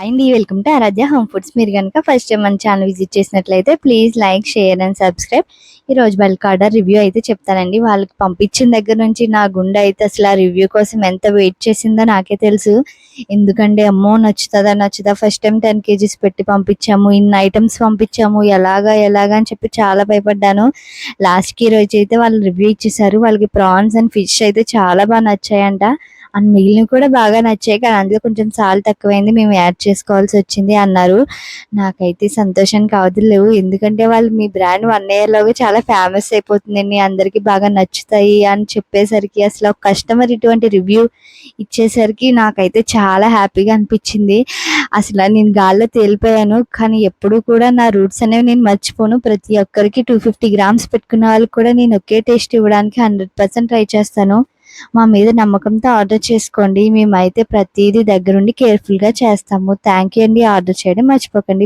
అండి welcome to Aaradhya home foods. మీరు కనుక ఫస్ట్ టైం మన ఛానల్ విజిట్ చేసినట్లయితే please like, share and subscribe. ఈ రోజు బల్క్ ఆర్డర్ రివ్యూ అయితే చెప్తానండి. వాళ్ళకి పంపించిన దగ్గర నుంచి నా గుండె అయితే అసలు ఆ రివ్యూ కోసం ఎంత వెయిట్ చేసిందో నాకే తెలుసు. ఎందుకంటే అమ్మో నచ్చుదా ఫస్ట్ టైం 10 kgs పెట్టి పంపించాము, ఇన్ని ఐటమ్స్ పంపించాము, ఎలాగా అని చెప్పి చాలా భయపడ్డాను. లాస్ట్కి ఈ రోజు అయితే వాళ్ళు రివ్యూ ఇచ్చేసారు. వాళ్ళకి ప్రాన్స్ అండ్ ఫిష్ అయితే చాలా బాగా నచ్చాయంట. అండ్ మిగిలినవి కూడా బాగా నచ్చాయి, కానీ అందులో కొంచెం సాల్ట్ తక్కువైంది, మేము యాడ్ చేసుకోవాల్సి వచ్చింది అన్నారు. నాకైతే సంతోషానికి అవధులు లేవు. ఎందుకంటే వాళ్ళు మీ బ్రాండ్ 1 year లోగా చాలా ఫేమస్ అయిపోతుందండి, అందరికీ బాగా నచ్చుతాయి అని చెప్పేసరికి, అసలు ఒక కస్టమర్ ఇటువంటి రివ్యూ ఇచ్చేసరికి నాకైతే చాలా హ్యాపీగా అనిపించింది. అసలు నేను గాల్లో తేలిపోయాను. కానీ ఎప్పుడు కూడా నా రూట్స్ అనేవి నేను మర్చిపోను. ప్రతి ఒక్కరికి 250 grams పెట్టుకున్న వాళ్ళకి కూడా నేను ఒకే టేస్ట్ ఇవ్వడానికి 100% ట్రై చేస్తాను. మా మీద నమ్మకంతో ఆర్డర్ చేసుకోండి. మేమైతే ప్రతిదీ దగ్గరుండి కేర్ఫుల్గా చేస్తాము. థ్యాంక్ యూ అండి. ఆర్డర్ చేయడం మర్చిపోకండి.